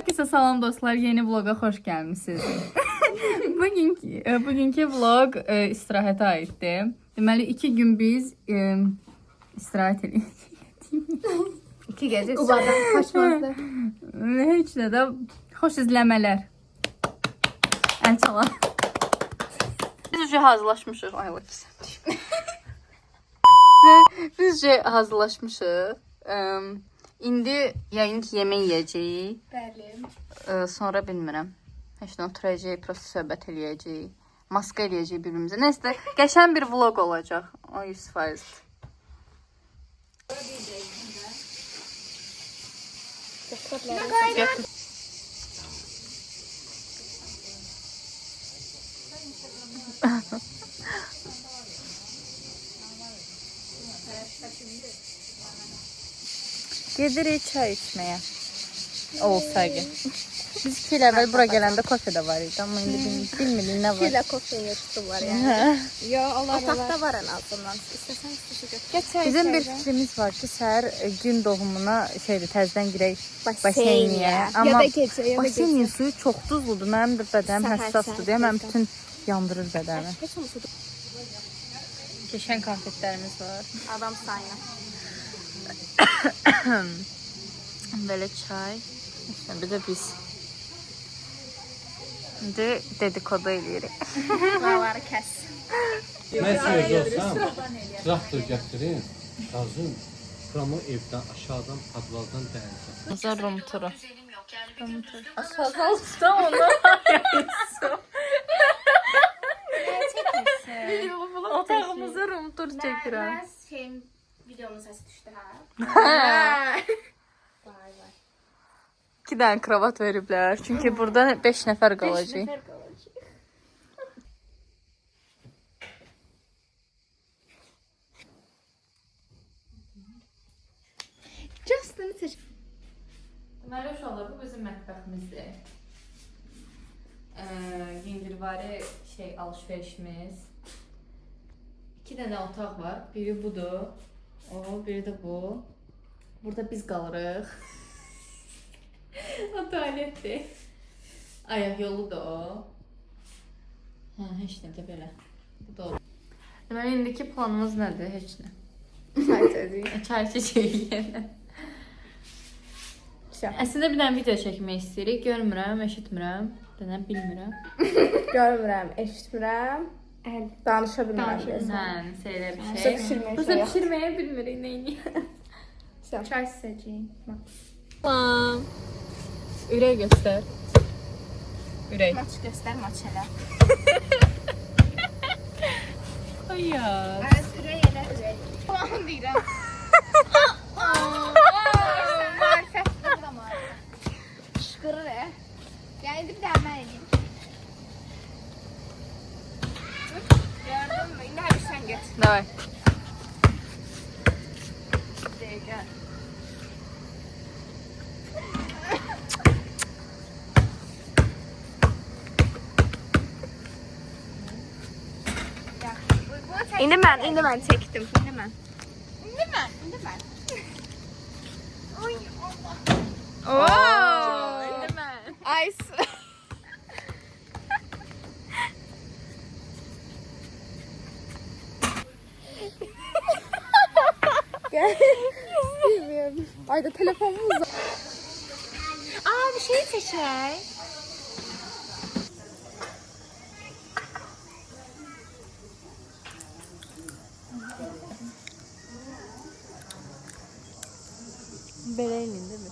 Herkese salam dostlar, yeni vloga xoş gəlmisiniz. Bugünkü vlog istirahətə aiddir. Deməli 2 gün biz istirahət edirik. 2 gecə Qubadan kaçmazdı. Heç nə də xoş izləmələr. Əl çalan. Biz üzə hazırlaşmışıq. Ay vakit. Biz üzə hazırlaşmışıq. İndi yəqin ki yemək yeyəcəyik. Bəli. Sonra bilmirəm. Heç nə oturacağıq, prosta söhbət eləyəcəyik. Maska eləyəcəyik bir-birimizə. Nəsə qəşəng bir vlog olacaq. O 100%. Götür. Gedirik çay içməyə. Olsaydı. Biz 2 il əvvəl bura gələndə kofe də var idi, amma indi bilmirik nə var. Kila kofe yetisi var yani. Yo, otaqda var en azından. İstəsən götür. Bizim bir fikrimiz var ki, səhər gün doğumuna təzədən girək baseyniyə. Ya da gecə, ya da baseynin gecə. suyu çox duzludur. Mənim bir bədənim Səhər, həssasdır deyə mən bütün yandırır bədəni. Heç olmasa Keçən konfetlərimiz var. adam sayına. Belə çay. Bir də biz. İndi dedikodu eləyirik. Buraları kəs. Mən sizə olsam, traktor gətirin, qazın, kuramı evdən, aşağıdan, padvaldan dəyəcəm. Güzel rum turu. Aşağıdan usta onu. Otağımıza rum tur çəkirəm. Şeyin videonun səsi düşdü ha. 2 dənə kravat veriblər. Çünki burada 5 nəfər qalacaq. Justin seç. Deməli uşaqlar, bu bizim mətbəximizdir. Yendirvari alış-verişimiz. 2 dənə otaq var. Biri budur. Biri də bu. Burada biz qalırıq. O tualetdir. Ayaq yolu da o. Heç nə də belə. Bu da o. Deməli, indiki planımız nədir? Heç nə. Çay içəcəyik. Çay çəkəcəyik yenə. Əslində bir dənə video çəkmək istəyirik. Görmürəm, eşitmirəm. Dənə bilmirəm. Görmürəm, eşitmirəm. Danışa bilmirəm. Şeylər bir Bizə şey. pişirməyə Bizə şey yox. pişirməyə bilmirik, neyini. Çay içəcəyik. Tamam. Ürək göstər. Ürək. Maç göstər, maç elə. Hayır. Evet, ürək elə, ürək. Falan deyirəm. Marifətli, bu da marifət. Şıqırır, Yəni, bir daha mən edeyim. Gördün mü? İndi həbir sən get. Davay. Dəqiqə. İndi mən çəkdim. İndi mən. Oy, Allah. İndi mən. Ay. Gel. Bilmiyorum. Ayda telefonumuz var. Bir şey seçer. Bereğinin değil mi?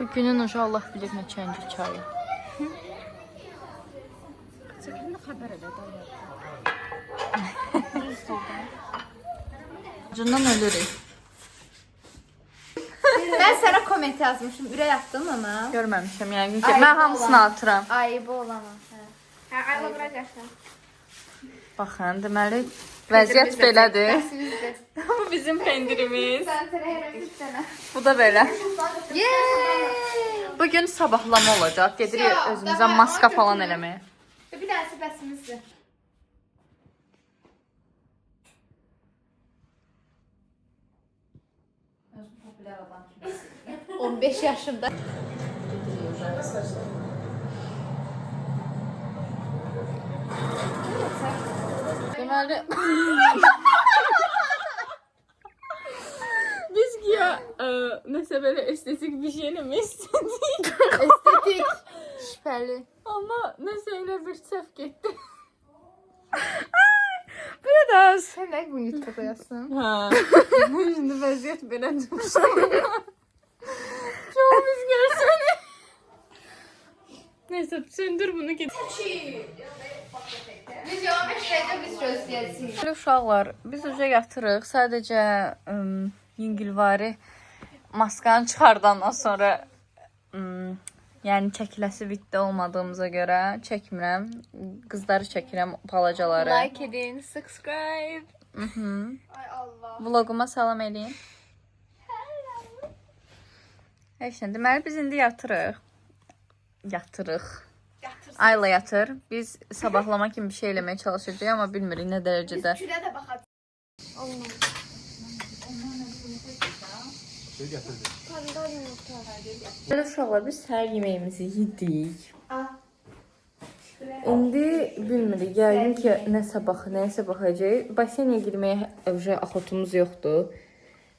Bugünün Allah bilir neçənci çayı. Çəkilin xəbər elə də. Acından ölürük. Mən sənə komment yazmışım. Ürək atdın ona. Görməmişəm yəqin ki. Ay, Mən hamısını atıram. Ay, bu olana. Hə, ayla vuracaqsan. Baxın, deməli vəziyyət belədir. Bizdir. Bu bizim pendirimiz. Sən sənə hər bir sənə. Bu da belə. Yeee! Bugün sabahlama olacaq. Gedirik özümüzə maska falan eləməyə. Bir dənəsi bəsimizdir. 15 yaşında. Deməli biz ya nəsə belə estetik bir şey mi istedik? Estetik. Şüpheli. Amma nəsə elə bir səhv getdi. Biraz. Sen de bunu YouTube'a koyasın. Ha. Şimdi vəziyyət belə çıxır. Çok biz görsene. Neyse söndür bunu git. Biz devam ettireceğiz, biz çözeceğiz. Uşaqlar, biz uca yatırıq. Sadəcə yüngülvari maskanı çıxardandan sonra yəni çəkiləsi bitdi olmadığımıza görə çəkmirəm. Qızları çəkirəm, balacaları. Like edin, subscribe. Ay Allah. Vloguma salam eləyin. Heç nə. Deməli biz indi yatırıq. Yatırıq. Ayla yatır. Biz sabahlama kimi bir şey eləməyə çalışacağıq, amma bilmirik nə dərəcədə. Külə də baxaq. Belə uşaqlar, biz səhər yeməyimizi yedik. İndi bilmirik, yəqin ki, nəsə baxacağıq. Basenə girməyə evcə axotumuz yoxdur.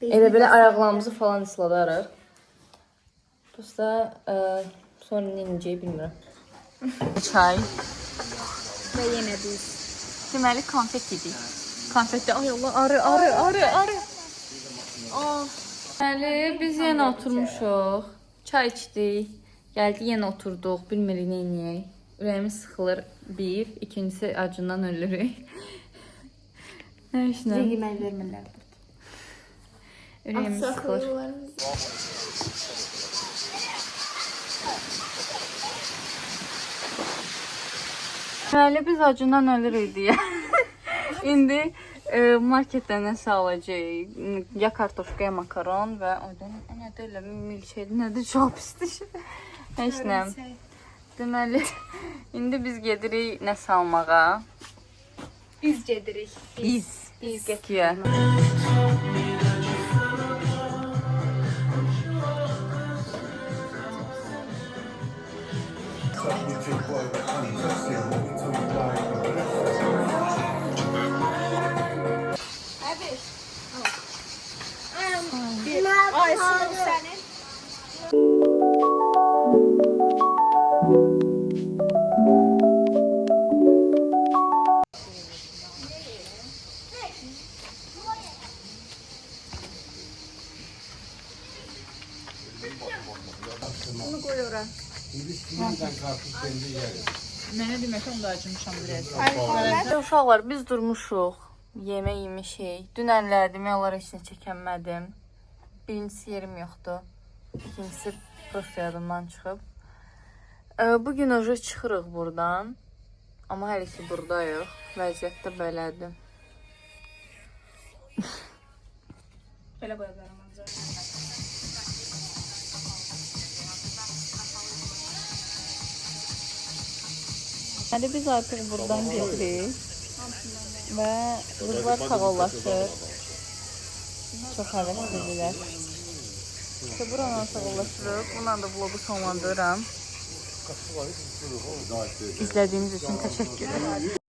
Elə belə ayaqlarımızı falan ısladarıq. Prosta sonra nə edəcəyik bilmirəm. Çay. Və yenə biz. Deməli konfet yedik. Konfetdə ay Allah arı. Deməli biz yenə oturmuşuq. Çay içdik. Gəldik yenə oturduq. Bilmirik nə edək. Ürəyimiz sıxılır. Bir, ikincisi acından ölürük. Nə işlə? Yemək vermirlər. Ürəyimiz sıxılır. Deməli biz acından ölürük deyə. İndi marketdən nəsə alacağıq. Ya kartoşka, ya makaron və nə deyirlər, milkshake, nədir, çox pisdir. Heç nə. Deməli, indi biz gedirik nəsə almağa. Biz gedirik. Biz getiririk. Ay sınıf senin. Bunu koy oraya. Mənə demək onu da acımışam biraz. Ay, Uşaqlar biz durmuşuq. Yemək yemişik. Dünənlər demək olar heç nə çəkənmədim. Birincisi yerim yoxdur. İkincisi prosto yadımdan çıxıb. Bugün oje çıxırıq buradan. Amma hələ ki buradayıq. Vəziyyət də belədir. Belə boyaqlarım ancaq. Hadi biz artıq buradan gedirik. Və qızlar sağollaşır. Çox həvəslilər. İşte buranın sağollaşırıq. Bundan da vlogu sonlandırıram. İzlədiyiniz üçün təşəkkür ederim.